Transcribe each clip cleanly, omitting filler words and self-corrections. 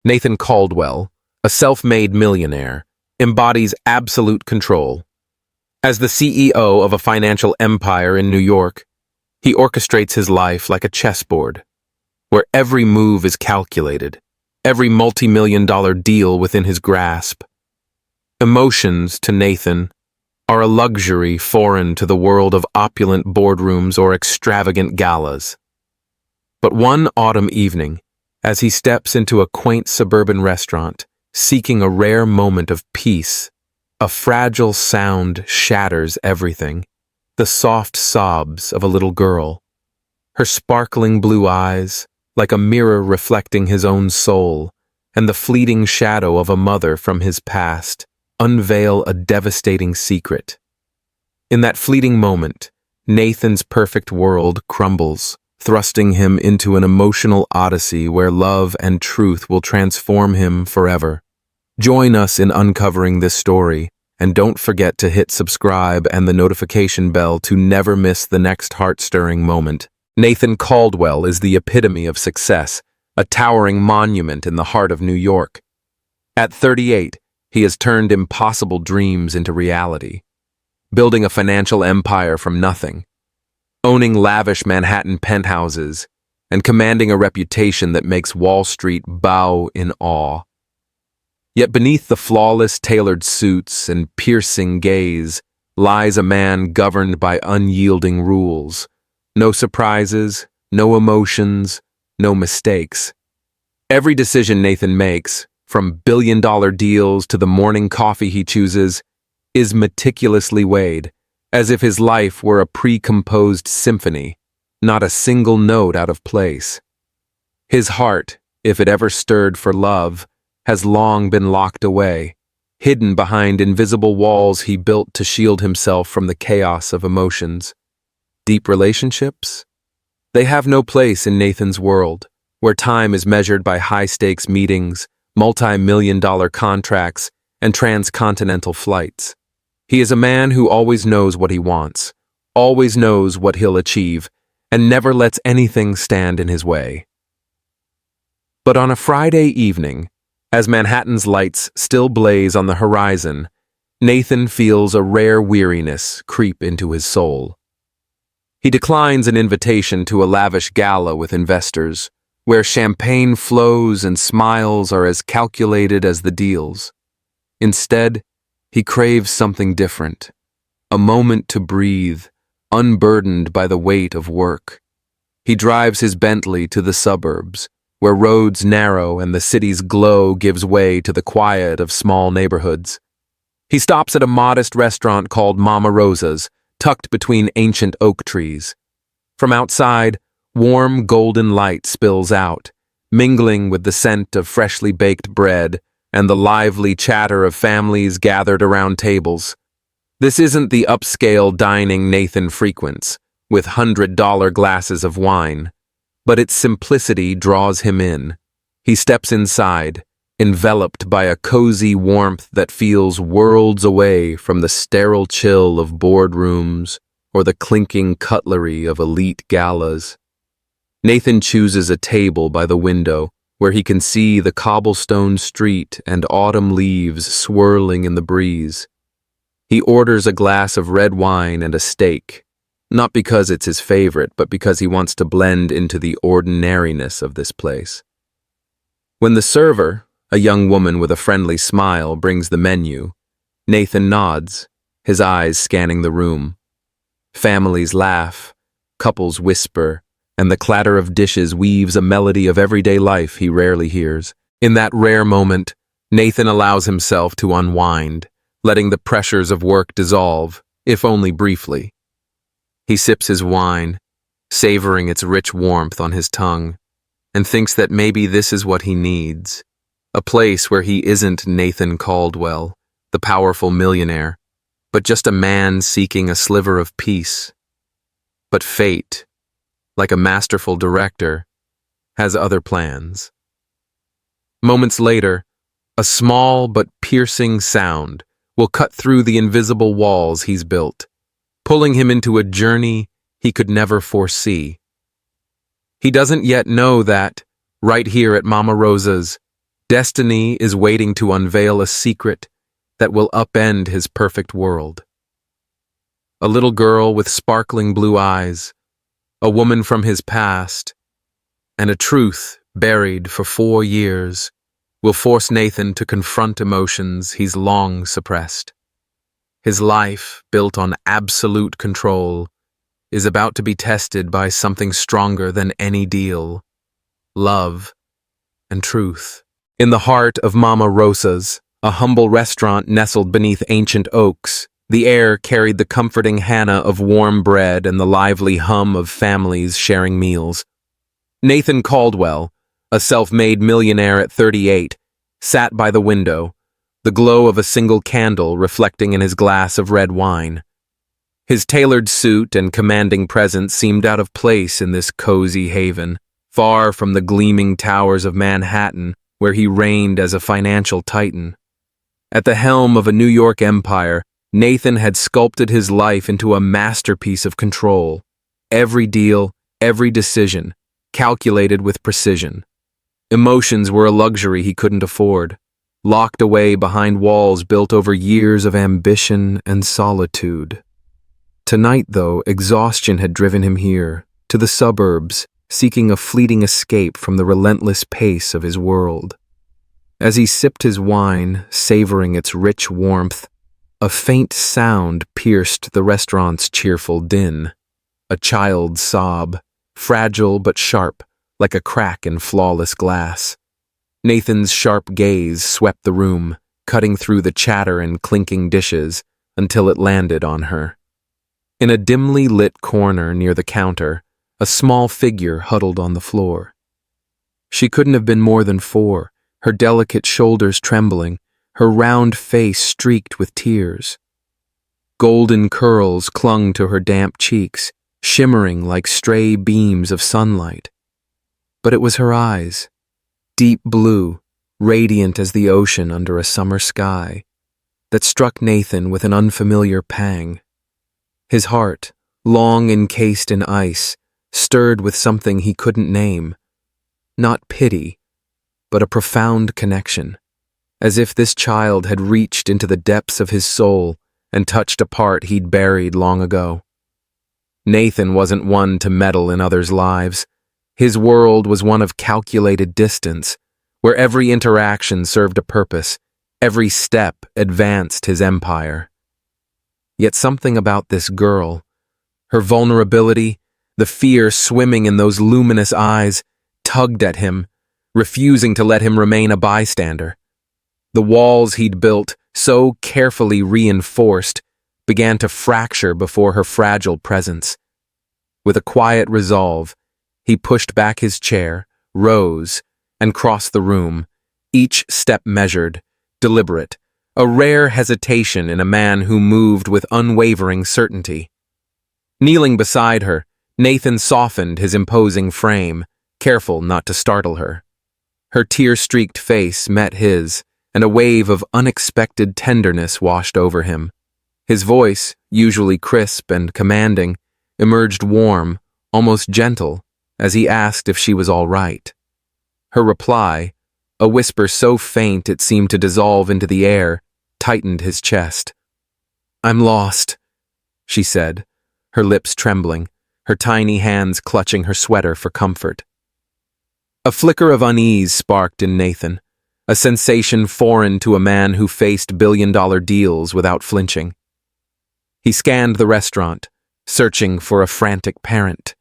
Nathan Caldwell, a self-made millionaire, embodies absolute control. As the CEO of a financial empire in New York, he orchestrates his life like a chessboard, where every move is calculated, every multi-million-dollar deal within his grasp. Emotions, to Nathan, are a luxury foreign to the world of opulent boardrooms or extravagant galas. But one autumn evening, as he steps into a quaint suburban restaurant, seeking a rare moment of peace, a fragile sound shatters everything. The soft sobs of a little girl, her sparkling blue eyes, like a mirror reflecting his own soul, and the fleeting shadow of a mother from his past, unveil a devastating secret. In that fleeting moment, Nathan's perfect world crumbles, thrusting him into an emotional odyssey where love and truth will transform him forever. Join us in uncovering this story, and don't forget to hit subscribe and the notification bell to never miss the next heart-stirring moment. Nathan Caldwell is the epitome of success, a towering monument in the heart of New York. At 38, he has turned impossible dreams into reality, building a financial empire from nothing, owning lavish Manhattan penthouses, and commanding a reputation that makes Wall Street bow in awe. Yet beneath the flawless tailored suits and piercing gaze lies a man governed by unyielding rules. No surprises, no emotions, no mistakes. Every decision Nathan makes, from billion-dollar deals to the morning coffee he chooses, is meticulously weighed, as if his life were a pre-composed symphony, not a single note out of place. His heart, if it ever stirred for love, has long been locked away, hidden behind invisible walls he built to shield himself from the chaos of emotions. Deep relationships? They have no place in Nathan's world, where time is measured by high-stakes meetings, multi-million-dollar contracts, and transcontinental flights. He is a man who always knows what he wants, always knows what he'll achieve, and never lets anything stand in his way. But on a Friday evening, as Manhattan's lights still blaze on the horizon, Nathan feels a rare weariness creep into his soul. He declines an invitation to a lavish gala with investors, where champagne flows and smiles are as calculated as the deals. Instead, he craves something different, a moment to breathe, unburdened by the weight of work. He drives his Bentley to the suburbs, where roads narrow and the city's glow gives way to the quiet of small neighborhoods. He stops at a modest restaurant called Mama Rosa's, tucked between ancient oak trees. From outside, warm golden light spills out, mingling with the scent of freshly baked bread and the lively chatter of families gathered around tables. This isn't the upscale dining Nathan frequents, with $100 glasses of wine, but its simplicity draws him in. He steps inside, enveloped by a cozy warmth that feels worlds away from the sterile chill of boardrooms or the clinking cutlery of elite galas. Nathan chooses a table by the window where he can see the cobblestone street and autumn leaves swirling in the breeze. He orders a glass of red wine and a steak, not because it's his favorite, but because he wants to blend into the ordinariness of this place. When the server, a young woman with a friendly smile, brings the menu, Nathan nods, his eyes scanning the room. Families laugh, couples whisper, and the clatter of dishes weaves a melody of everyday life he rarely hears. In that rare moment, Nathan allows himself to unwind, letting the pressures of work dissolve, if only briefly. He sips his wine, savoring its rich warmth on his tongue, and thinks that maybe this is what he needs. A place where he isn't Nathan Caldwell, the powerful millionaire, but just a man seeking a sliver of peace. But fate, like a masterful director, has other plans. Moments later, a small but piercing sound will cut through the invisible walls he's built, pulling him into a journey he could never foresee. He doesn't yet know that, right here at Mama Rosa's, Destiny is waiting to unveil a secret that will upend his perfect world. A little girl with sparkling blue eyes, a woman from his past, and a truth buried for 4 years will force Nathan to confront emotions he's long suppressed. His life, built on absolute control, is about to be tested by something stronger than any deal: love and truth. In the heart of Mama Rosa's, a humble restaurant nestled beneath ancient oaks, the air carried the comforting hana of warm bread and the lively hum of families sharing meals. Nathan Caldwell, a self-made millionaire at 38, sat by the window, the glow of a single candle reflecting in his glass of red wine. His tailored suit and commanding presence seemed out of place in this cozy haven, far from the gleaming towers of Manhattan, where he reigned as a financial titan. At the helm of a New York empire, Nathan had sculpted his life into a masterpiece of control. Every deal, every decision, calculated with precision. Emotions were a luxury he couldn't afford, locked away behind walls built over years of ambition and solitude. Tonight, though, exhaustion had driven him here, to the suburbs, seeking a fleeting escape from the relentless pace of his world. As he sipped his wine, savoring its rich warmth, a faint sound pierced the restaurant's cheerful din. A child's sob, fragile but sharp, like a crack in flawless glass. Nathan's sharp gaze swept the room, cutting through the chatter and clinking dishes until it landed on her. In a dimly lit corner near the counter, a small figure huddled on the floor. She couldn't have been more than 4, her delicate shoulders trembling, her round face streaked with tears. Golden curls clung to her damp cheeks, shimmering like stray beams of sunlight. But it was her eyes, deep blue, radiant as the ocean under a summer sky, that struck Nathan with an unfamiliar pang. His heart, long encased in ice, stirred with something he couldn't name. Not pity, but a profound connection, as if this child had reached into the depths of his soul and touched a part he'd buried long ago. Nathan wasn't one to meddle in others' lives. His world was one of calculated distance, where every interaction served a purpose, every step advanced his empire. Yet something about this girl, her vulnerability, the fear swimming in those luminous eyes, tugged at him, refusing to let him remain a bystander. The walls he'd built, so carefully reinforced, began to fracture before her fragile presence. With a quiet resolve, he pushed back his chair, rose, and crossed the room, each step measured, deliberate, a rare hesitation in a man who moved with unwavering certainty. Kneeling beside her, Nathan softened his imposing frame, careful not to startle her. Her tear-streaked face met his, and a wave of unexpected tenderness washed over him. His voice, usually crisp and commanding, emerged warm, almost gentle, as he asked if she was all right. Her reply, a whisper so faint it seemed to dissolve into the air, tightened his chest. "I'm lost," she said, her lips trembling, her tiny hands clutching her sweater for comfort. A flicker of unease sparked in Nathan, a sensation foreign to a man who faced billion-dollar deals without flinching. He scanned the restaurant, searching for a frantic parent,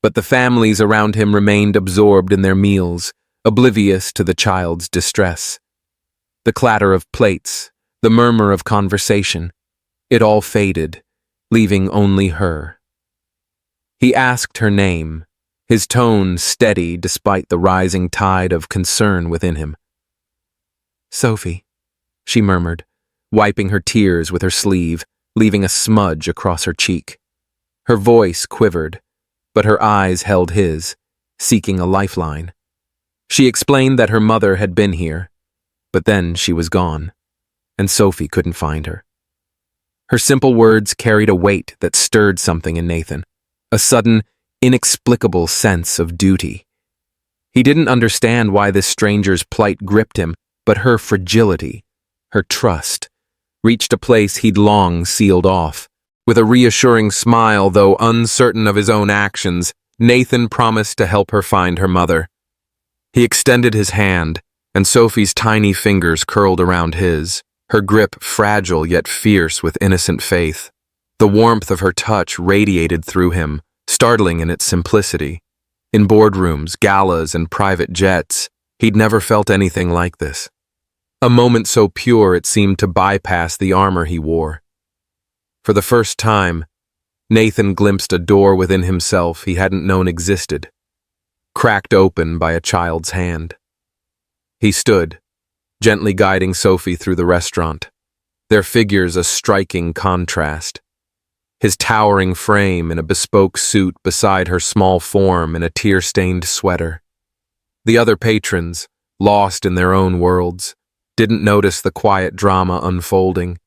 but the families around him remained absorbed in their meals, oblivious to the child's distress. The clatter of plates, the murmur of conversation, it all faded, leaving only her. He asked her name, his tone steady despite the rising tide of concern within him. "Sophie," she murmured, wiping her tears with her sleeve, leaving a smudge across her cheek. Her voice quivered, but her eyes held his, seeking a lifeline. She explained that her mother had been here, but then she was gone, and Sophie couldn't find her. Her simple words carried a weight that stirred something in Nathan, a sudden, inexplicable sense of duty. He didn't understand why this stranger's plight gripped him, but her fragility, her trust, reached a place he'd long sealed off. With a reassuring smile, though uncertain of his own actions, Nathan promised to help her find her mother. He extended his hand, and Sophie's tiny fingers curled around his, her grip fragile yet fierce with innocent faith. The warmth of her touch radiated through him, startling in its simplicity. In boardrooms, galas, and private jets, he'd never felt anything like this. A moment so pure it seemed to bypass the armor he wore. For the first time, Nathan glimpsed a door within himself he hadn't known existed, cracked open by a child's hand. He stood, gently guiding Sophie through the restaurant, their figures a striking contrast. His towering frame in a bespoke suit beside her small form in a tear-stained sweater. The other patrons, lost in their own worlds, didn't notice the quiet drama unfolding.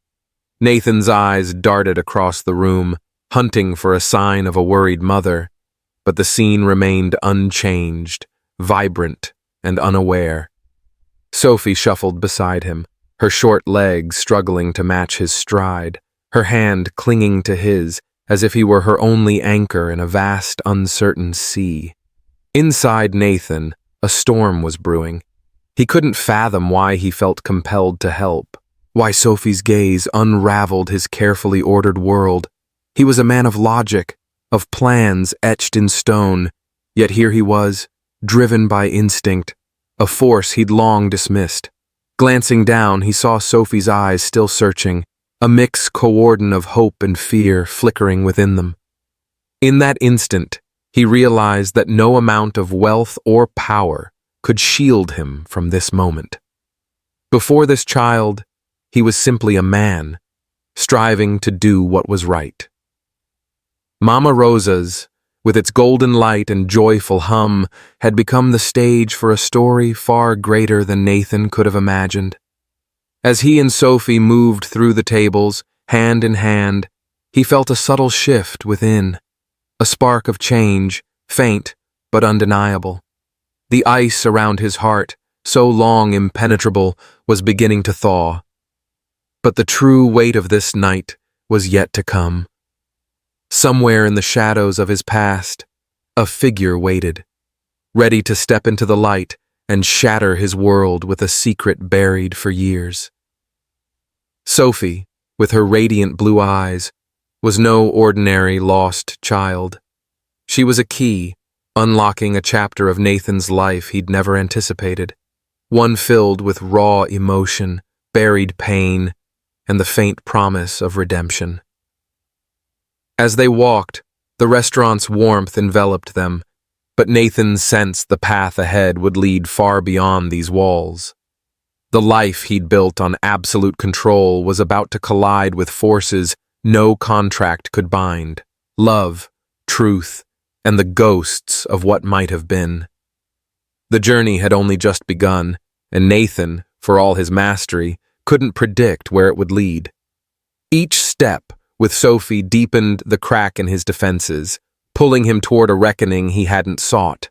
Nathan's eyes darted across the room, hunting for a sign of a worried mother, but the scene remained unchanged, vibrant, and unaware. Sophie shuffled beside him, her short legs struggling to match his stride, her hand clinging to his as if he were her only anchor in a vast, uncertain sea. Inside Nathan, a storm was brewing. He couldn't fathom why he felt compelled to help, why Sophie's gaze unraveled his carefully ordered world. He was a man of logic, of plans etched in stone, yet here he was, driven by instinct, a force he'd long dismissed. Glancing down, he saw Sophie's eyes still searching, a mix coordinate of hope and fear flickering within them. In that instant, he realized that no amount of wealth or power could shield him from this moment. Before this child, he was simply a man, striving to do what was right. Mama Rosa's, with its golden light and joyful hum, had become the stage for a story far greater than Nathan could have imagined. As he and Sophie moved through the tables, hand in hand, he felt a subtle shift within, a spark of change, faint but undeniable. The ice around his heart, so long impenetrable, was beginning to thaw. But the true weight of this night was yet to come. Somewhere in the shadows of his past, a figure waited, ready to step into the light and shatter his world with a secret buried for years. Sophie, with her radiant blue eyes, was no ordinary lost child. She was a key, unlocking a chapter of Nathan's life he'd never anticipated, one filled with raw emotion, buried pain, and the faint promise of redemption. As they walked, the restaurant's warmth enveloped them, but Nathan sensed the path ahead would lead far beyond these walls. The life he'd built on absolute control was about to collide with forces no contract could bind: love, truth, and the ghosts of what might have been. The journey had only just begun, and Nathan, for all his mastery, couldn't predict where it would lead. Each step with Sophie deepened the crack in his defenses, pulling him toward a reckoning he hadn't sought.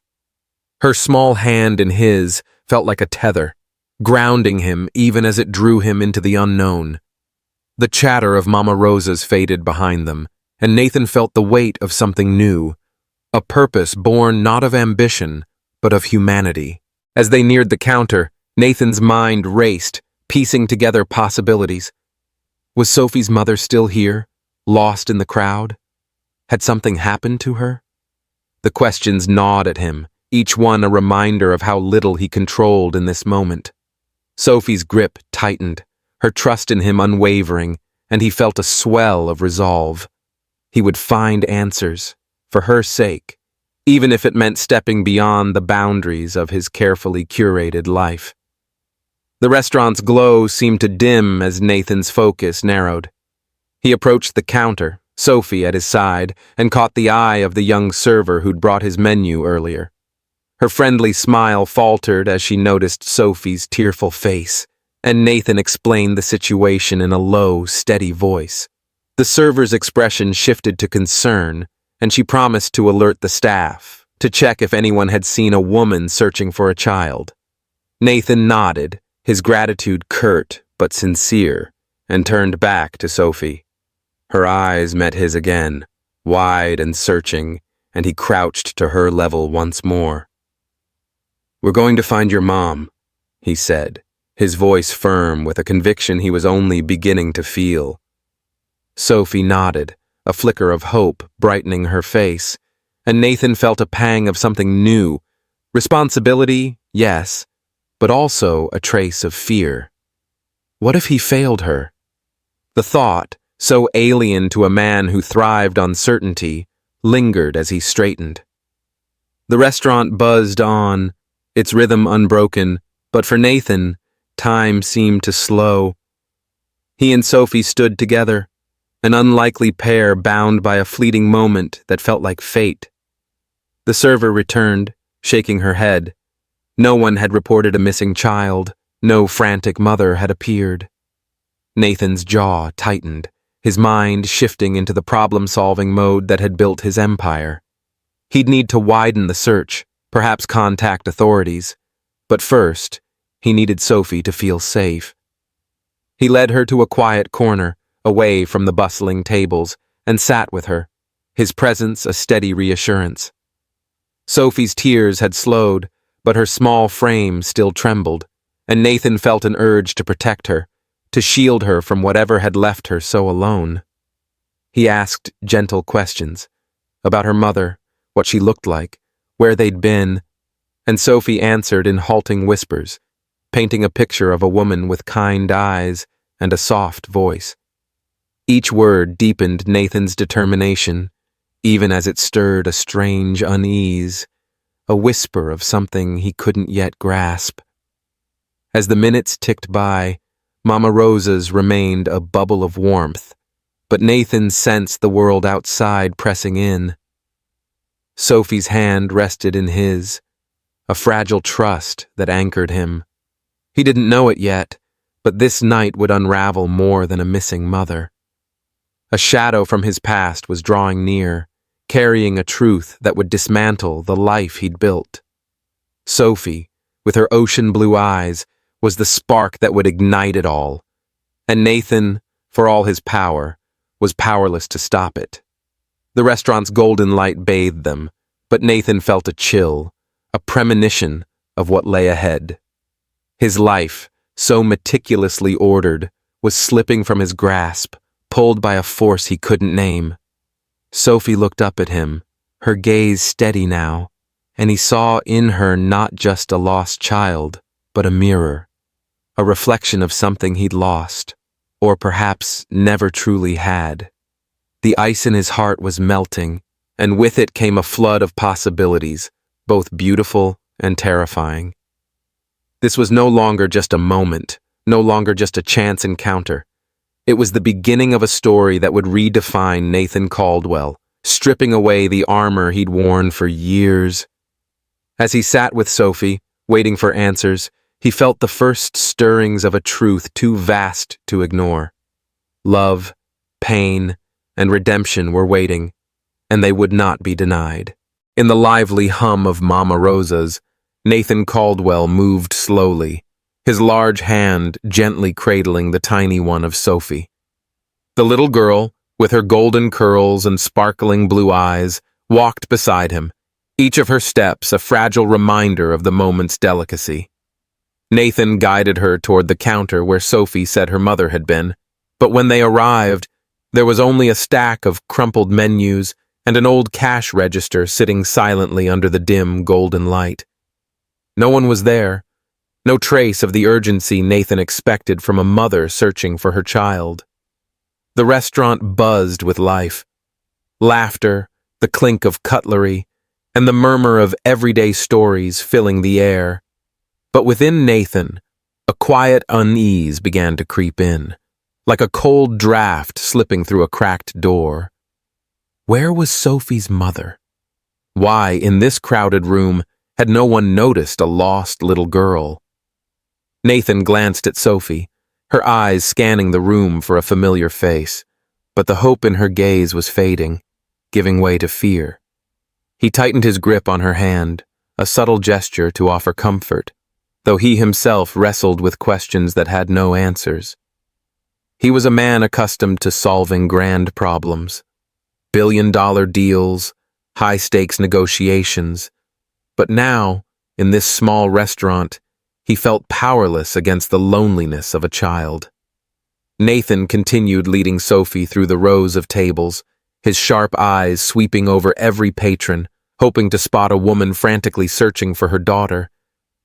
Her small hand in his felt like a tether, grounding him even as it drew him into the unknown. The chatter of Mama Rosa's faded behind them, and Nathan felt the weight of something new, a purpose born not of ambition, but of humanity. As they neared the counter, Nathan's mind raced, piecing together possibilities. Was Sophie's mother still here, lost in the crowd? Had something happened to her? The questions gnawed at him, each one a reminder of how little he controlled in this moment. Sophie's grip tightened, her trust in him unwavering, and he felt a swell of resolve. He would find answers, for her sake, even if it meant stepping beyond the boundaries of his carefully curated life. The restaurant's glow seemed to dim as Nathan's focus narrowed. He approached the counter, Sophie at his side, and caught the eye of the young server who'd brought his menu earlier. Her friendly smile faltered as she noticed Sophie's tearful face, and Nathan explained the situation in a low, steady voice. The server's expression shifted to concern, and she promised to alert the staff, to check if anyone had seen a woman searching for a child. Nathan nodded, his gratitude curt but sincere, and turned back to Sophie. Her eyes met his again, wide and searching, and he crouched to her level once more. "We're going to find your mom," he said, his voice firm with a conviction he was only beginning to feel. Sophie nodded, a flicker of hope brightening her face, and Nathan felt a pang of something new. Responsibility, yes, but also a trace of fear. What if he failed her? The thought, so alien to a man who thrived on certainty, lingered as he straightened. The restaurant buzzed on, its rhythm unbroken, but for Nathan, time seemed to slow. He and Sophie stood together, an unlikely pair bound by a fleeting moment that felt like fate. The server returned, shaking her head. No one had reported a missing child. No frantic mother had appeared. Nathan's jaw tightened, his mind shifting into the problem-solving mode that had built his empire. He'd need to widen the search, perhaps contact authorities. But first, he needed Sophie to feel safe. He led her to a quiet corner, away from the bustling tables, and sat with her, his presence a steady reassurance. Sophie's tears had slowed, but her small frame still trembled, and Nathan felt an urge to protect her, to shield her from whatever had left her so alone. He asked gentle questions about her mother, what she looked like, where they'd been, and Sophie answered in halting whispers, painting a picture of a woman with kind eyes and a soft voice. Each word deepened Nathan's determination, even as it stirred a strange unease, a whisper of something he couldn't yet grasp. As the minutes ticked by, Mama Rosa's remained a bubble of warmth, but Nathan sensed the world outside pressing in. Sophie's hand rested in his, a fragile trust that anchored him. He didn't know it yet, but this night would unravel more than a missing mother. A shadow from his past was drawing near, carrying a truth that would dismantle the life he'd built. Sophie, with her ocean blue eyes, was the spark that would ignite it all, and Nathan, for all his power, was powerless to stop it. The restaurant's golden light bathed them, but Nathan felt a chill, a premonition of what lay ahead. His life, so meticulously ordered, was slipping from his grasp, pulled by a force he couldn't name. Sophie looked up at him, her gaze steady now, and he saw in her not just a lost child, but a mirror, a reflection of something he'd lost, or perhaps never truly had. The ice in his heart was melting, and with it came a flood of possibilities, both beautiful and terrifying. This was no longer just a moment, no longer just a chance encounter. It was the beginning of a story that would redefine Nathan Caldwell, stripping away the armor he'd worn for years. As he sat with Sophie, waiting for answers, he felt the first stirrings of a truth too vast to ignore. Love, pain, and redemption were waiting, and they would not be denied. In the lively hum of Mama Rosa's, Nathan Caldwell moved slowly, his large hand gently cradling the tiny one of Sophie. The little girl, with her golden curls and sparkling blue eyes, walked beside him, each of her steps a fragile reminder of the moment's delicacy. Nathan guided her toward the counter where Sophie said her mother had been, but when they arrived, there was only a stack of crumpled menus and an old cash register sitting silently under the dim golden light. No one was there, no trace of the urgency Nathan expected from a mother searching for her child. The restaurant buzzed with life, laughter, the clink of cutlery, and the murmur of everyday stories filling the air. But within Nathan, a quiet unease began to creep in, like a cold draft slipping through a cracked door. Where was Sophie's mother? Why, in this crowded room, had no one noticed a lost little girl? Nathan glanced at Sophie, her eyes scanning the room for a familiar face, but the hope in her gaze was fading, giving way to fear. He tightened his grip on her hand, a subtle gesture to offer comfort, though he himself wrestled with questions that had no answers. He was a man accustomed to solving grand problems, billion-dollar deals, high-stakes negotiations, but now, in this small restaurant, he felt powerless against the loneliness of a child. Nathan continued leading Sophie through the rows of tables, his sharp eyes sweeping over every patron, hoping to spot a woman frantically searching for her daughter.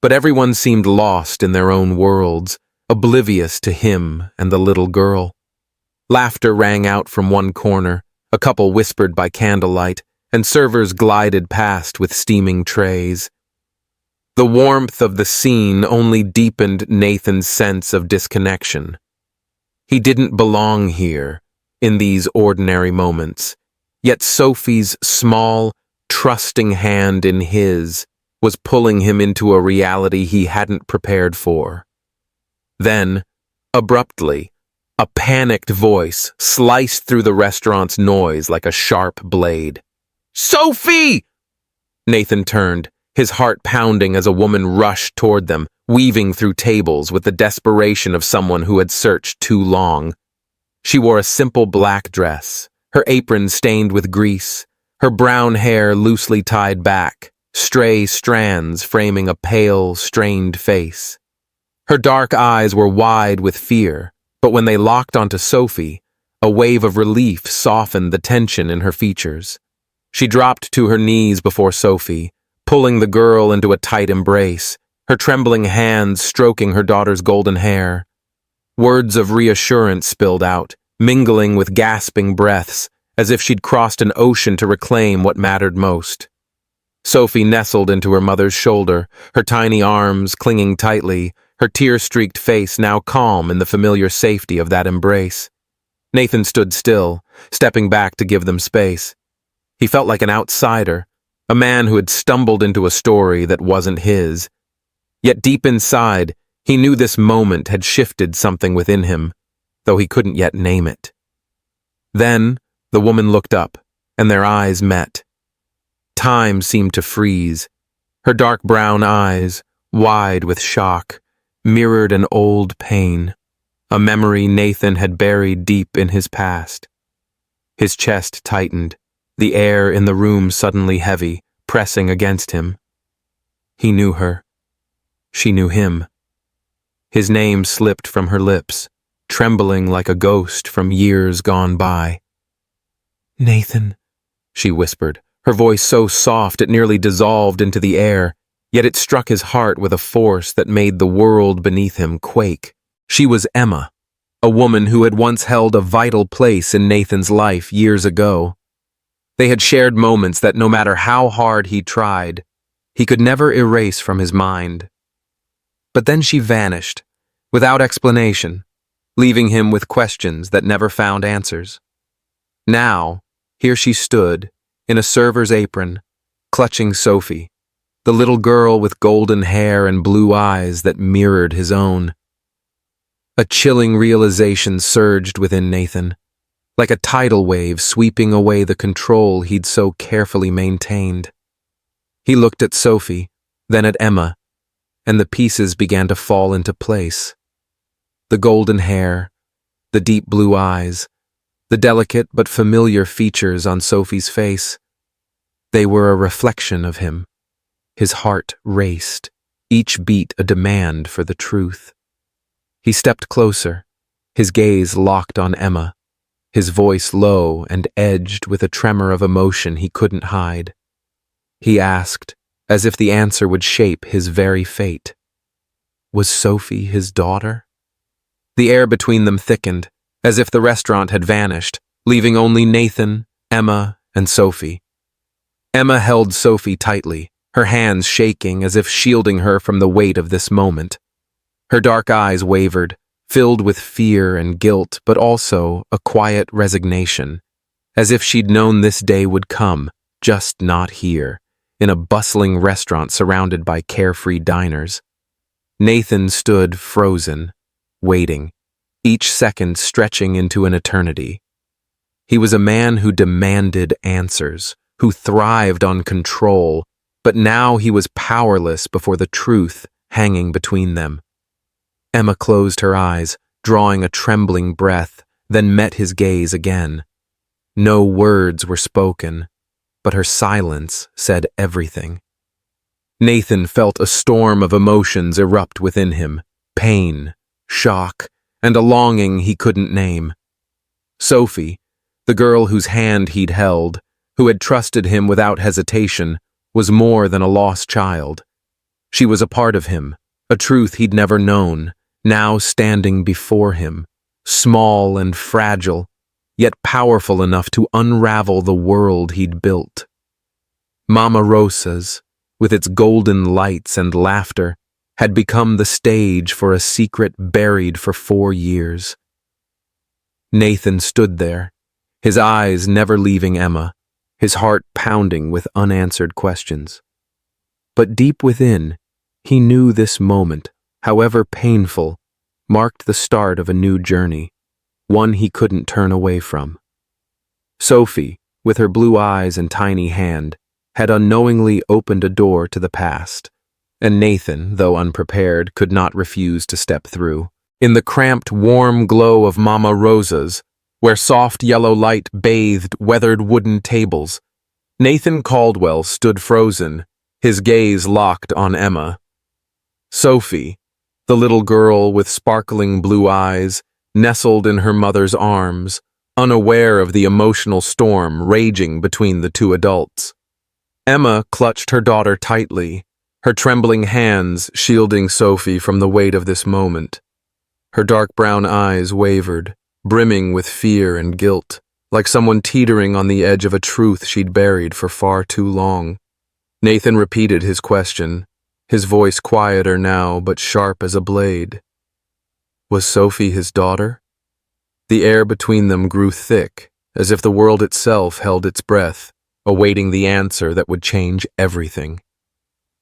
But everyone seemed lost in their own worlds, oblivious to him and the little girl. Laughter rang out from one corner, a couple whispered by candlelight, and servers glided past with steaming trays. The warmth of the scene only deepened Nathan's sense of disconnection. He didn't belong here, in these ordinary moments, yet Sophie's small, trusting hand in his was pulling him into a reality he hadn't prepared for. Then, abruptly, a panicked voice sliced through the restaurant's noise like a sharp blade. "Sophie!" Nathan turned, his heart pounding as a woman rushed toward them, weaving through tables with the desperation of someone who had searched too long. She wore a simple black dress, her apron stained with grease, her brown hair loosely tied back, stray strands framing a pale, strained face. Her dark eyes were wide with fear, but when they locked onto Sophie, a wave of relief softened the tension in her features. She dropped to her knees before Sophie, pulling the girl into a tight embrace, her trembling hands stroking her daughter's golden hair. Words of reassurance spilled out, mingling with gasping breaths, as if she'd crossed an ocean to reclaim what mattered most. Sophie nestled into her mother's shoulder, her tiny arms clinging tightly, her tear-streaked face now calm in the familiar safety of that embrace. Nathan stood still, stepping back to give them space. He felt like an outsider, a man who had stumbled into a story that wasn't his. Yet deep inside, he knew this moment had shifted something within him, though he couldn't yet name it. Then, the woman looked up, and their eyes met. Time seemed to freeze. Her dark brown eyes, wide with shock, mirrored an old pain, a memory Nathan had buried deep in his past. His chest tightened, the air in the room suddenly heavy, pressing against him. He knew her. She knew him. His name slipped from her lips, trembling like a ghost from years gone by. "Nathan," she whispered, her voice so soft it nearly dissolved into the air, yet it struck his heart with a force that made the world beneath him quake. She was Emma, a woman who had once held a vital place in Nathan's life years ago. They had shared moments that no matter how hard he tried, he could never erase from his mind. But then she vanished, without explanation, leaving him with questions that never found answers. Now, here she stood, in a server's apron, clutching Sophie, the little girl with golden hair and blue eyes that mirrored his own. A chilling realization surged within Nathan, like a tidal wave sweeping away the control he'd so carefully maintained. He looked at Sophie, then at Emma, and the pieces began to fall into place. The golden hair, the deep blue eyes, the delicate but familiar features on Sophie's face. They were a reflection of him. His heart raced, each beat a demand for the truth. He stepped closer, his gaze locked on Emma, his voice low and edged with a tremor of emotion he couldn't hide. He asked, as if the answer would shape his very fate. Was Sophie his daughter? The air between them thickened, as if the restaurant had vanished, leaving only Nathan, Emma, and Sophie. Emma held Sophie tightly, her hands shaking as if shielding her from the weight of this moment. Her dark eyes wavered, filled with fear and guilt, but also a quiet resignation, as if she'd known this day would come, just not here, in a bustling restaurant surrounded by carefree diners. Nathan stood frozen, waiting, each second stretching into an eternity. He was a man who demanded answers, who thrived on control, but now he was powerless before the truth hanging between them. Emma closed her eyes, drawing a trembling breath, then met his gaze again. No words were spoken, but her silence said everything. Nathan felt a storm of emotions erupt within him: pain, shock, and a longing he couldn't name. Sophie, the girl whose hand he'd held, who had trusted him without hesitation, was more than a lost child. She was a part of him, a truth he'd never known, now standing before him, small and fragile, yet powerful enough to unravel the world he'd built. Mama Rosa's, with its golden lights and laughter, had become the stage for a secret buried for 4 years. Nathan stood there, his eyes never leaving Emma, his heart pounding with unanswered questions. But deep within, he knew this moment, however painful, marked the start of a new journey, one he couldn't turn away from. Sophie, with her blue eyes and tiny hand, had unknowingly opened a door to the past, and Nathan, though unprepared, could not refuse to step through. In the cramped, warm glow of Mama Rosa's, where soft yellow light bathed weathered wooden tables, Nathan Caldwell stood frozen, his gaze locked on Emma. Sophie, the little girl with sparkling blue eyes, nestled in her mother's arms, unaware of the emotional storm raging between the two adults. Emma clutched her daughter tightly, her trembling hands shielding Sophie from the weight of this moment. Her dark brown eyes wavered, brimming with fear and guilt, like someone teetering on the edge of a truth she'd buried for far too long. Nathan repeated his question, his voice quieter now but sharp as a blade. Was Sophie his daughter? The air between them grew thick, as if the world itself held its breath, awaiting the answer that would change everything.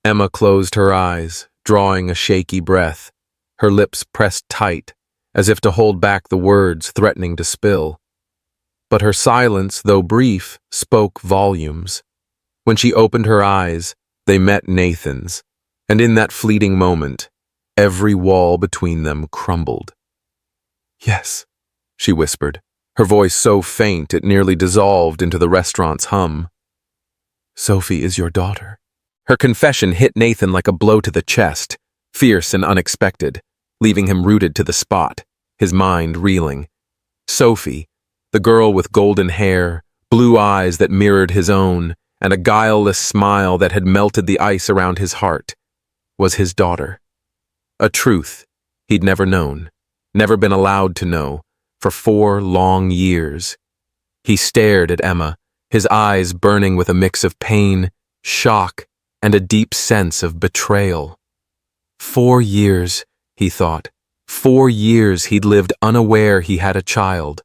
Emma closed her eyes, drawing a shaky breath, her lips pressed tight, as if to hold back the words threatening to spill. But her silence, though brief, spoke volumes. When she opened her eyes, they met Nathan's, and in that fleeting moment, every wall between them crumbled. "Yes," she whispered, her voice so faint it nearly dissolved into the restaurant's hum. "Sophie is your daughter." Her confession hit Nathan like a blow to the chest, fierce and unexpected, leaving him rooted to the spot, his mind reeling. Sophie, the girl with golden hair, blue eyes that mirrored his own, and a guileless smile that had melted the ice around his heart, was his daughter. A truth he'd never known, never been allowed to know, for 4 long years. He stared at Emma, his eyes burning with a mix of pain, shock, and a deep sense of betrayal. 4 years, he thought. 4 years he'd lived unaware he had a child,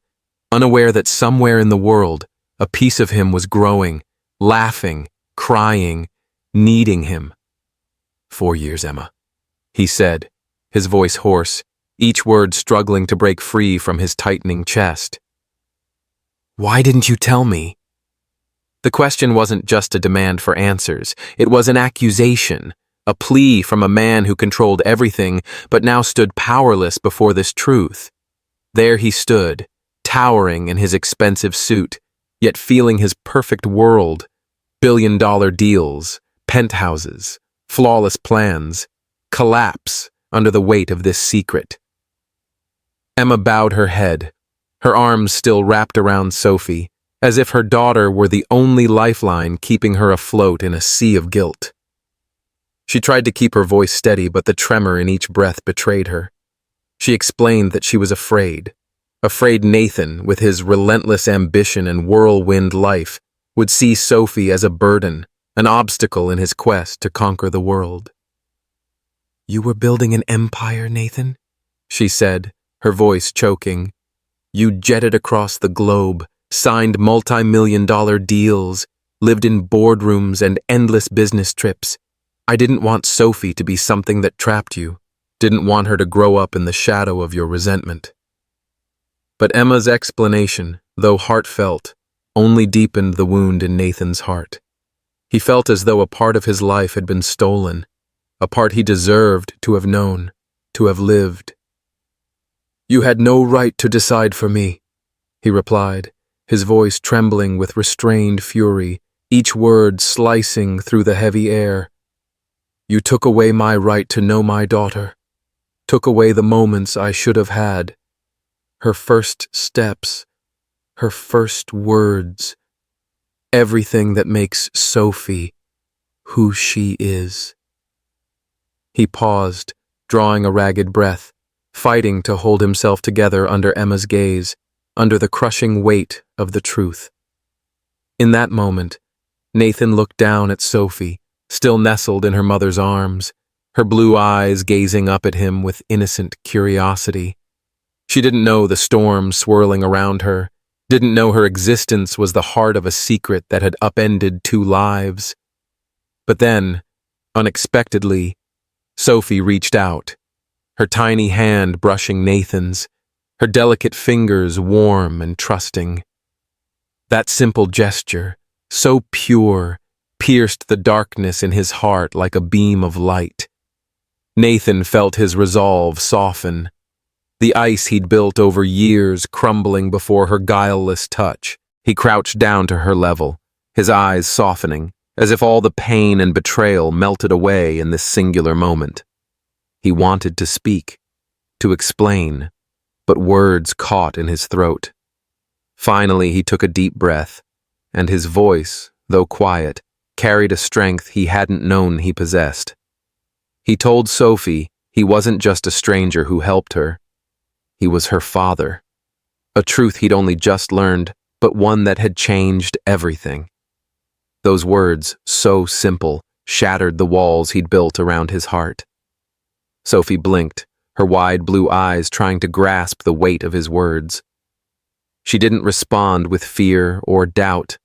unaware that somewhere in the world, a piece of him was growing, laughing, crying, needing him. 4 years, Emma, he said, his voice hoarse, each word struggling to break free from his tightening chest. Why didn't you tell me? The question wasn't just a demand for answers. It was an accusation, a plea from a man who controlled everything but now stood powerless before this truth. There he stood, towering in his expensive suit, yet feeling his perfect world, billion-dollar deals, penthouses, flawless plans, collapse under the weight of this secret. Emma bowed her head, her arms still wrapped around Sophie, as if her daughter were the only lifeline keeping her afloat in a sea of guilt. She tried to keep her voice steady, but the tremor in each breath betrayed her. She explained that she was afraid Nathan, with his relentless ambition and whirlwind life, would see Sophie as a burden, an obstacle in his quest to conquer the world. "You were building an empire, Nathan?" she said, her voice choking. "You jetted across the globe, signed multi-million-dollar deals, lived in boardrooms and endless business trips. I didn't want Sophie to be something that trapped you, didn't want her to grow up in the shadow of your resentment." But Emma's explanation, though heartfelt, only deepened the wound in Nathan's heart. He felt as though a part of his life had been stolen, a part he deserved to have known, to have lived. "You had no right to decide for me," he replied, his voice trembling with restrained fury, each word slicing through the heavy air. "You took away my right to know my daughter, took away the moments I should have had, her first steps, her first words, everything that makes Sophie who she is." He paused, drawing a ragged breath, fighting to hold himself together under Emma's gaze, under the crushing weight of the truth. In that moment, Nathan looked down at Sophie, still nestled in her mother's arms, her blue eyes gazing up at him with innocent curiosity. She didn't know the storm swirling around her, didn't know her existence was the heart of a secret that had upended 2 lives. But then, unexpectedly, Sophie reached out, her tiny hand brushing Nathan's, her delicate fingers warm and trusting. That simple gesture, so pure, pierced the darkness in his heart like a beam of light. Nathan felt his resolve soften, the ice he'd built over years crumbling before her guileless touch. He crouched down to her level, his eyes softening, as if all the pain and betrayal melted away in this singular moment. He wanted to speak, to explain, but words caught in his throat. Finally, he took a deep breath, and his voice, though quiet, carried a strength he hadn't known he possessed. He told Sophie he wasn't just a stranger who helped her. He was her father, a truth he'd only just learned, but one that had changed everything. Those words, so simple, shattered the walls he'd built around his heart. Sophie blinked, her wide blue eyes trying to grasp the weight of his words. She didn't respond with fear or doubt,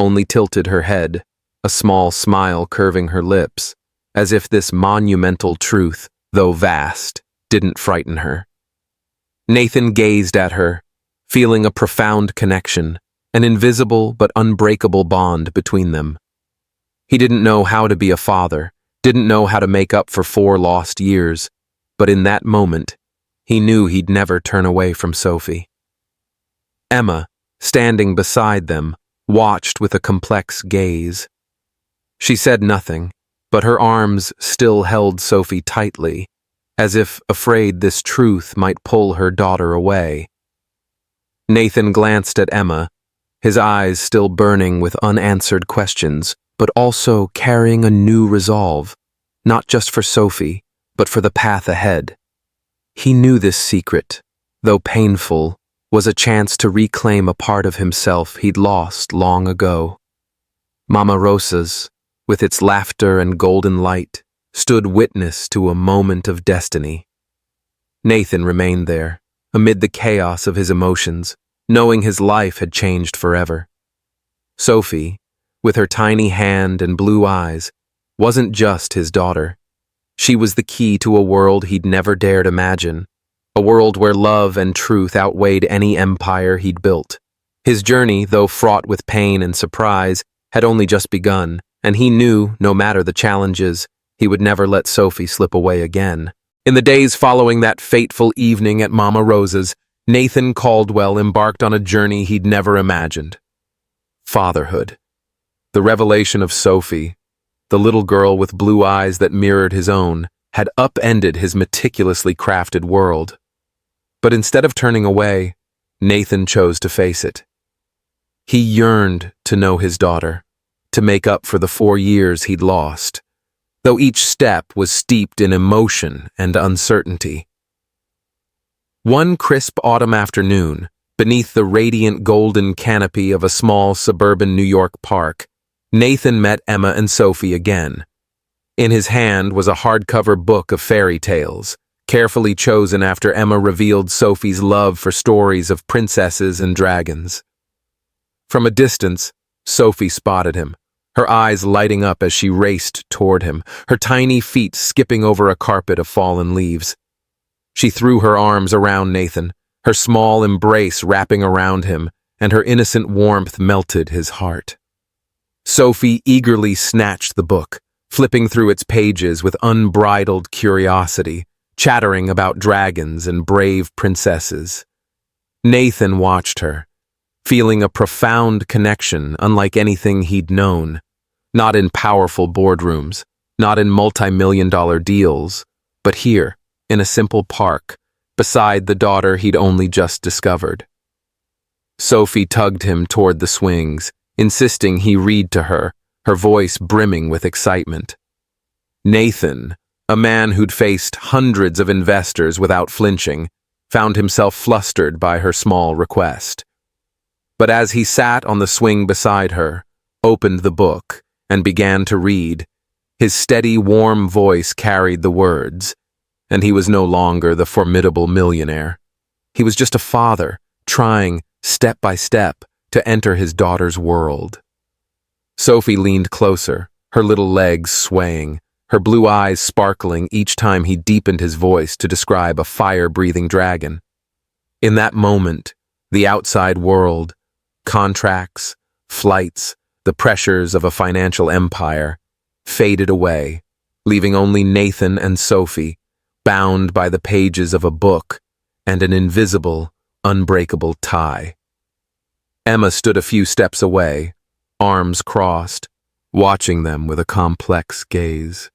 only tilted her head, a small smile curving her lips, as if this monumental truth, though vast, didn't frighten her. Nathan gazed at her, feeling a profound connection, an invisible but unbreakable bond between them. He didn't know how to be a father, didn't know how to make up for 4 lost years, but in that moment, he knew he'd never turn away from Sophie. Emma, standing beside them, watched with a complex gaze. She said nothing, but her arms still held Sophie tightly, as if afraid this truth might pull her daughter away. Nathan glanced at Emma, his eyes still burning with unanswered questions, but also carrying a new resolve, not just for Sophie, but for the path ahead. He knew this secret, though painful, was a chance to reclaim a part of himself he'd lost long ago. Mama Rosa's, with its laughter and golden light, stood witness to a moment of destiny. Nathan remained there, amid the chaos of his emotions, knowing his life had changed forever. Sophie, with her tiny hand and blue eyes, wasn't just his daughter. She was the key to a world he'd never dared imagine, a world where love and truth outweighed any empire he'd built. His journey, though fraught with pain and surprise, had only just begun, and he knew, no matter the challenges, he would never let Sophie slip away again. In the days following that fateful evening at Mama Rosa's, Nathan Caldwell embarked on a journey he'd never imagined. Fatherhood. The revelation of Sophie, the little girl with blue eyes that mirrored his own, had upended his meticulously crafted world. But instead of turning away, Nathan chose to face it. He yearned to know his daughter, to make up for the 4 years he'd lost, though each step was steeped in emotion and uncertainty. One crisp autumn afternoon, beneath the radiant golden canopy of a small suburban New York park, Nathan met Emma and Sophie again. In his hand was a hardcover book of fairy tales, carefully chosen after Emma revealed Sophie's love for stories of princesses and dragons. From a distance, Sophie spotted him, her eyes lighting up as she raced toward him, her tiny feet skipping over a carpet of fallen leaves. She threw her arms around Nathan, her small embrace wrapping around him, and her innocent warmth melted his heart. Sophie eagerly snatched the book, flipping through its pages with unbridled curiosity, chattering about dragons and brave princesses. Nathan watched her, feeling a profound connection unlike anything he'd known, not in powerful boardrooms, not in multi-million-dollar deals, but here, in a simple park, beside the daughter he'd only just discovered. Sophie tugged him toward the swings, insisting he read to her, her voice brimming with excitement. Nathan, a man who'd faced hundreds of investors without flinching, found himself flustered by her small request. But as he sat on the swing beside her, opened the book, and began to read, his steady, warm voice carried the words, and he was no longer the formidable millionaire. He was just a father, trying, step by step, to enter his daughter's world. Sophie leaned closer, her little legs swaying, her blue eyes sparkling each time he deepened his voice to describe a fire-breathing dragon. In that moment, the outside world, contracts, flights, the pressures of a financial empire, faded away, leaving only Nathan and Sophie, bound by the pages of a book and an invisible, unbreakable tie. Emma stood a few steps away, arms crossed, watching them with a complex gaze.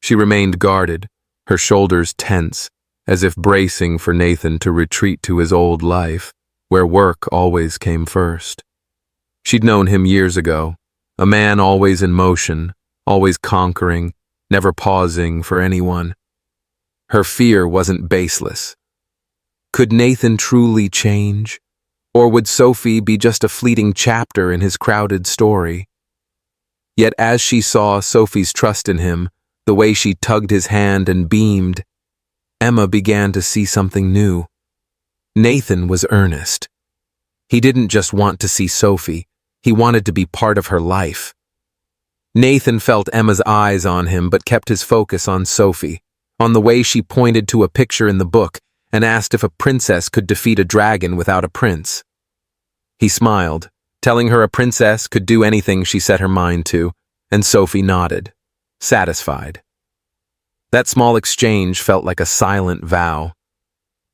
She remained guarded, her shoulders tense, as if bracing for Nathan to retreat to his old life, where work always came first. She'd known him years ago, a man always in motion, always conquering, never pausing for anyone. Her fear wasn't baseless. Could Nathan truly change? Or would Sophie be just a fleeting chapter in his crowded story? Yet as she saw Sophie's trust in him, the way she tugged his hand and beamed, Emma began to see something new. Nathan was earnest. He didn't just want to see Sophie, he wanted to be part of her life. Nathan felt Emma's eyes on him but kept his focus on Sophie, on the way she pointed to a picture in the book and asked if a princess could defeat a dragon without a prince. He smiled, telling her a princess could do anything she set her mind to, and Sophie nodded, satisfied. That small exchange felt like a silent vow.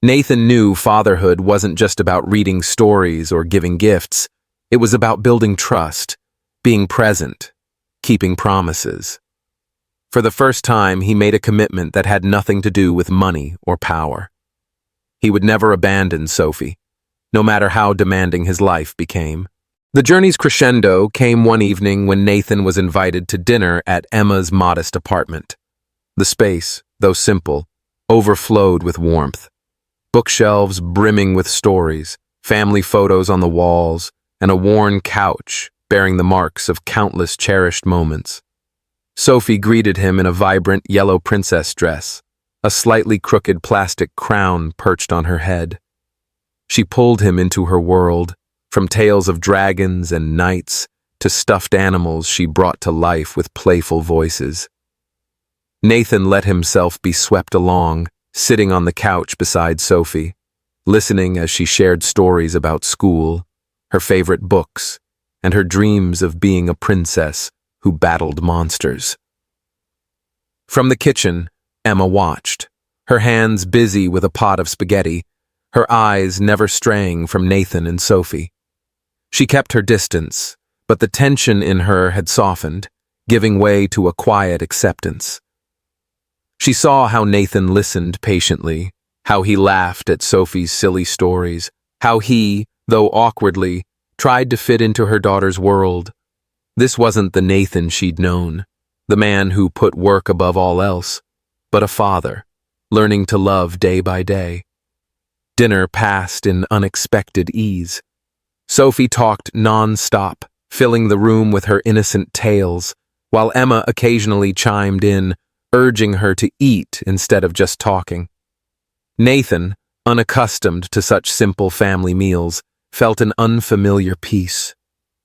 Nathan knew fatherhood wasn't just about reading stories or giving gifts. It was about building trust, being present, keeping promises. For the first time, he made a commitment that had nothing to do with money or power. He would never abandon Sophie, no matter how demanding his life became. The journey's crescendo came one evening when Nathan was invited to dinner at Emma's modest apartment. The space, though simple, overflowed with warmth. Bookshelves brimming with stories, family photos on the walls, and a worn couch bearing the marks of countless cherished moments. Sophie greeted him in a vibrant yellow princess dress, a slightly crooked plastic crown perched on her head. She pulled him into her world, from tales of dragons and knights to stuffed animals she brought to life with playful voices. Nathan let himself be swept along, sitting on the couch beside Sophie, listening as she shared stories about school, her favorite books, and her dreams of being a princess who battled monsters. From the kitchen, Emma watched, her hands busy with a pot of spaghetti, her eyes never straying from Nathan and Sophie. She kept her distance, but the tension in her had softened, giving way to a quiet acceptance. She saw how Nathan listened patiently, how he laughed at Sophie's silly stories, how he, though awkwardly, tried to fit into her daughter's world. This wasn't the Nathan she'd known, the man who put work above all else, but a father, learning to love day by day. Dinner passed in unexpected ease. Sophie talked non-stop, filling the room with her innocent tales, while Emma occasionally chimed in, urging her to eat instead of just talking. Nathan, unaccustomed to such simple family meals, felt an unfamiliar peace.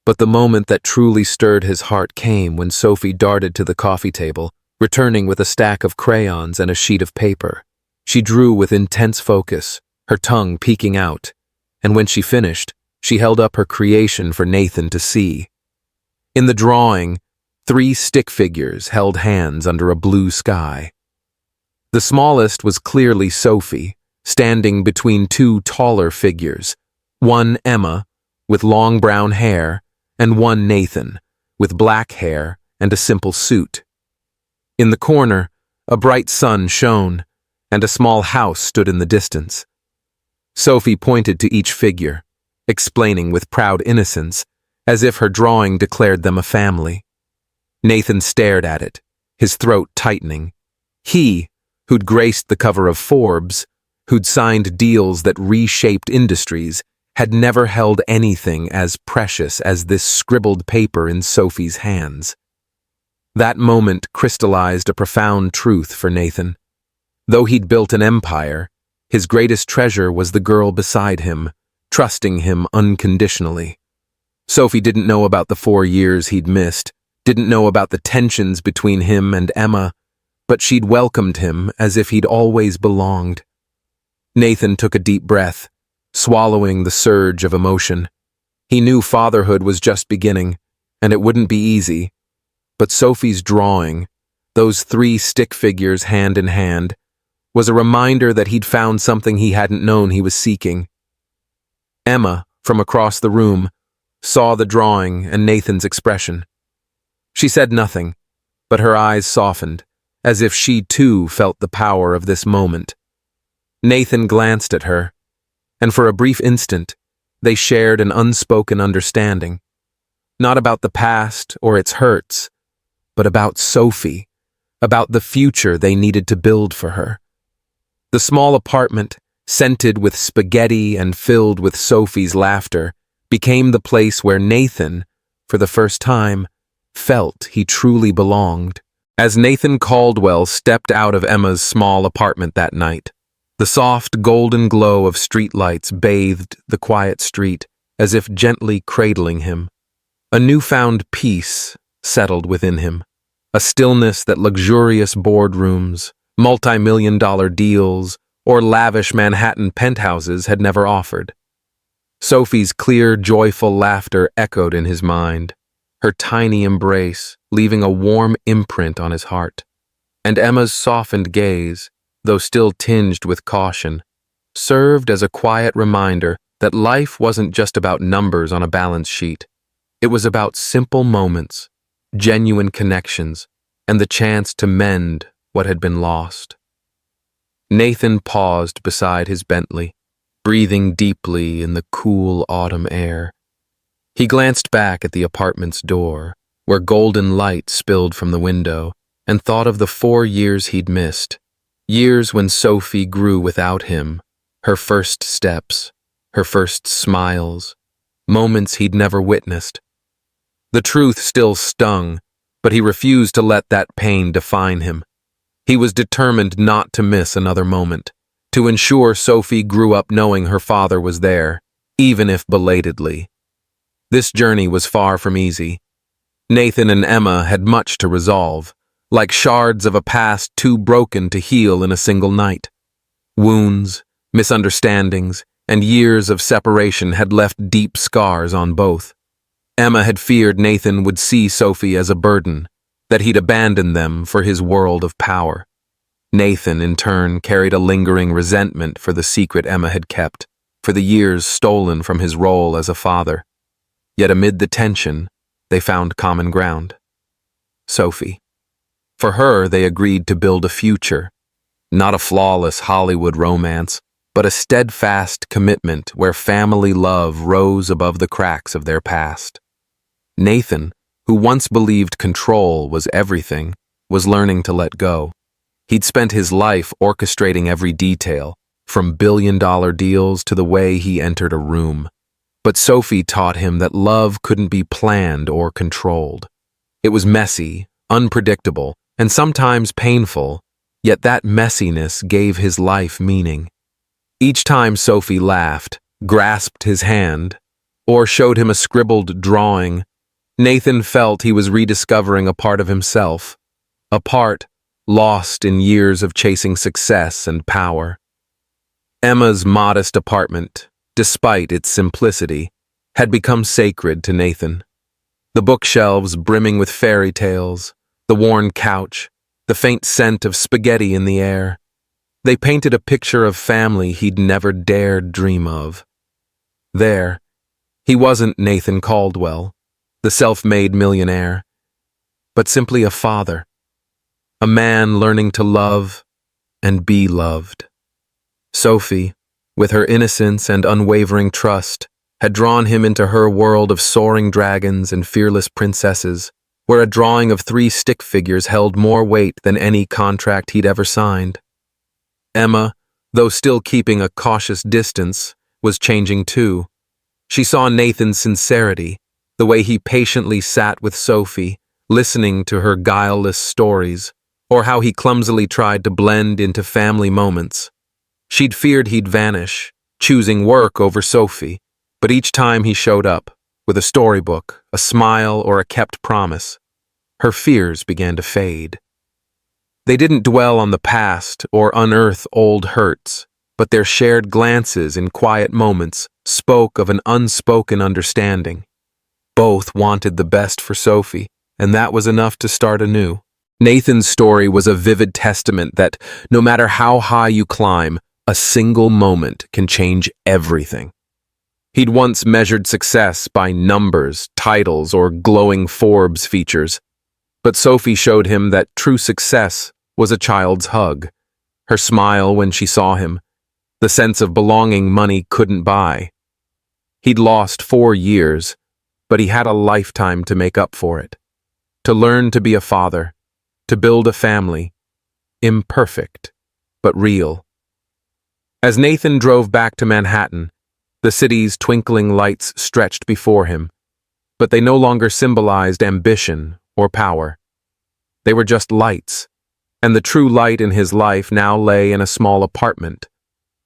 But the moment that truly stirred his heart came when Sophie darted to the coffee table, returning with a stack of crayons and a sheet of paper. She drew with intense focus, her tongue peeking out, and when she finished, She held up her creation for Nathan to see. In the drawing, 3 stick figures held hands under a blue sky. The smallest was clearly Sophie, standing between 2 taller figures, one Emma, with long brown hair, and one Nathan, with black hair and a simple suit. In the corner, a bright sun shone, and a small house stood in the distance. Sophie pointed to each figure, explaining with proud innocence, as if her drawing declared them a family. Nathan stared at it, his throat tightening. He, who'd graced the cover of Forbes, who'd signed deals that reshaped industries, had never held anything as precious as this scribbled paper in Sophie's hands. That moment crystallized a profound truth for Nathan. Though he'd built an empire, his greatest treasure was the girl beside him, trusting him unconditionally. Sophie didn't know about the 4 years he'd missed, didn't know about the tensions between him and Emma, but she'd welcomed him as if he'd always belonged. Nathan took a deep breath, swallowing the surge of emotion. He knew fatherhood was just beginning, and it wouldn't be easy. But Sophie's drawing, those 3 stick figures hand in hand, was a reminder that he'd found something he hadn't known he was seeking. Emma, from across the room, saw the drawing and Nathan's expression. She said nothing, but her eyes softened, as if she too felt the power of this moment. Nathan glanced at her, and for a brief instant, they shared an unspoken understanding. Not about the past or its hurts, but about Sophie, about the future they needed to build for her. The small apartment, scented with spaghetti and filled with Sophie's laughter, became the place where Nathan, for the first time, felt he truly belonged. As Nathan Caldwell stepped out of Emma's small apartment that night, the soft golden glow of streetlights bathed the quiet street, as if gently cradling him. A newfound peace settled within him, a stillness that luxurious boardrooms, multi-million-dollar deals, or lavish Manhattan penthouses had never offered. Sophie's clear, joyful laughter echoed in his mind, her tiny embrace leaving a warm imprint on his heart. And Emma's softened gaze, though still tinged with caution, served as a quiet reminder that life wasn't just about numbers on a balance sheet. It was about simple moments, genuine connections, and the chance to mend what had been lost. Nathan paused beside his Bentley, breathing deeply in the cool autumn air. He glanced back at the apartment's door, where golden light spilled from the window, and thought of the 4 years he'd missed. Years when Sophie grew without him, her first steps, her first smiles, moments he'd never witnessed. The truth still stung, but he refused to let that pain define him. He was determined not to miss another moment, to ensure Sophie grew up knowing her father was there, even if belatedly. This journey was far from easy. Nathan and Emma had much to resolve, like shards of a past too broken to heal in a single night. Wounds, misunderstandings, and years of separation had left deep scars on both. Emma had feared Nathan would see Sophie as a burden, that he'd abandon them for his world of power. Nathan, in turn, carried a lingering resentment for the secret Emma had kept, for the years stolen from his role as a father. Yet amid the tension, they found common ground. Sophie. For her, they agreed to build a future, not a flawless Hollywood romance, but a steadfast commitment where family love rose above the cracks of their past. Nathan, who once believed control was everything, was learning to let go. He'd spent his life orchestrating every detail, from billion-dollar deals to the way he entered a room. But Sophie taught him that love couldn't be planned or controlled. It was messy, unpredictable, and sometimes painful, yet that messiness gave his life meaning. Each time Sophie laughed, grasped his hand, or showed him a scribbled drawing, Nathan felt he was rediscovering a part of himself, a part lost in years of chasing success and power. Emma's modest apartment, despite its simplicity, had become sacred to Nathan. The bookshelves brimming with fairy tales, the worn couch, the faint scent of spaghetti in the air. They painted a picture of family he'd never dared dream of. There, he wasn't Nathan Caldwell, the self-made millionaire, but simply a father, a man learning to love and be loved. Sophie, with her innocence and unwavering trust, had drawn him into her world of soaring dragons and fearless princesses, where a drawing of 3 stick figures held more weight than any contract he'd ever signed. Emma, though still keeping a cautious distance, was changing too. She saw Nathan's sincerity, the way he patiently sat with Sophie, listening to her guileless stories, or how he clumsily tried to blend into family moments. She'd feared he'd vanish, choosing work over Sophie, but each time he showed up, with a storybook, a smile, or a kept promise, her fears began to fade. They didn't dwell on the past or unearth old hurts, but their shared glances in quiet moments spoke of an unspoken understanding. Both wanted the best for Sophie, and that was enough to start anew. Nathan's story was a vivid testament that, no matter how high you climb, a single moment can change everything. He'd once measured success by numbers, titles, or glowing Forbes features, but Sophie showed him that true success was a child's hug, her smile when she saw him, the sense of belonging money couldn't buy. He'd lost 4 years, but he had a lifetime to make up for it, to learn to be a father, to build a family, imperfect, but real. As Nathan drove back to Manhattan, the city's twinkling lights stretched before him, but they no longer symbolized ambition or power. They were just lights, and the true light in his life now lay in a small apartment,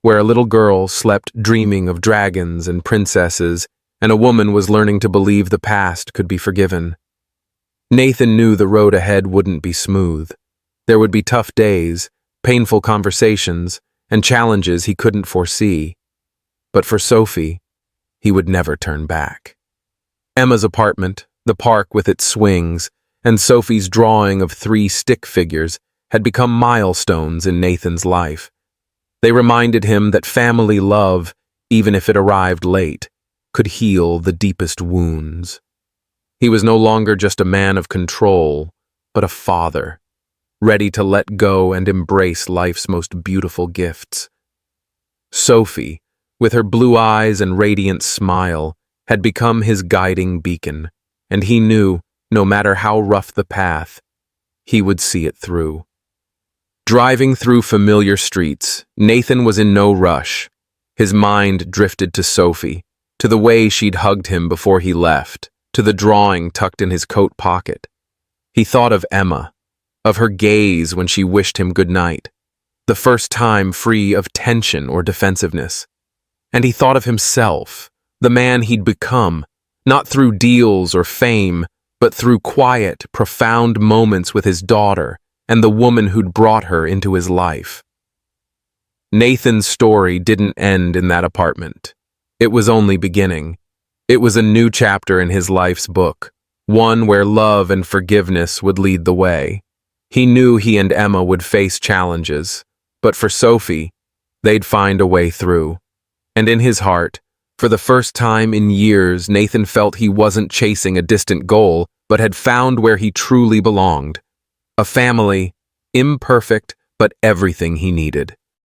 where a little girl slept dreaming of dragons and princesses, and a woman was learning to believe the past could be forgiven. Nathan knew the road ahead wouldn't be smooth. There would be tough days, painful conversations, and challenges he couldn't foresee. But for Sophie, he would never turn back. Emma's apartment, the park with its swings, and Sophie's drawing of 3 stick figures had become milestones in Nathan's life. They reminded him that family love, even if it arrived late, could heal the deepest wounds. He was no longer just a man of control, but a father, ready to let go and embrace life's most beautiful gifts. Sophie, with her blue eyes and radiant smile, had become his guiding beacon, and he knew, no matter how rough the path, he would see it through. Driving through familiar streets, Nathan was in no rush. His mind drifted to Sophie, to the way she'd hugged him before he left, to the drawing tucked in his coat pocket. He thought of Emma, of her gaze when she wished him good night, the first time free of tension or defensiveness. And he thought of himself, the man he'd become, not through deals or fame, but through quiet, profound moments with his daughter and the woman who'd brought her into his life. Nathan's story didn't end in that apartment. It was only beginning. It was a new chapter in his life's book, one where love and forgiveness would lead the way. He knew he and Emma would face challenges, but for Sophie, they'd find a way through. And in his heart, for the first time in years, Nathan felt he wasn't chasing a distant goal, but had found where he truly belonged. A family, imperfect, but everything he needed.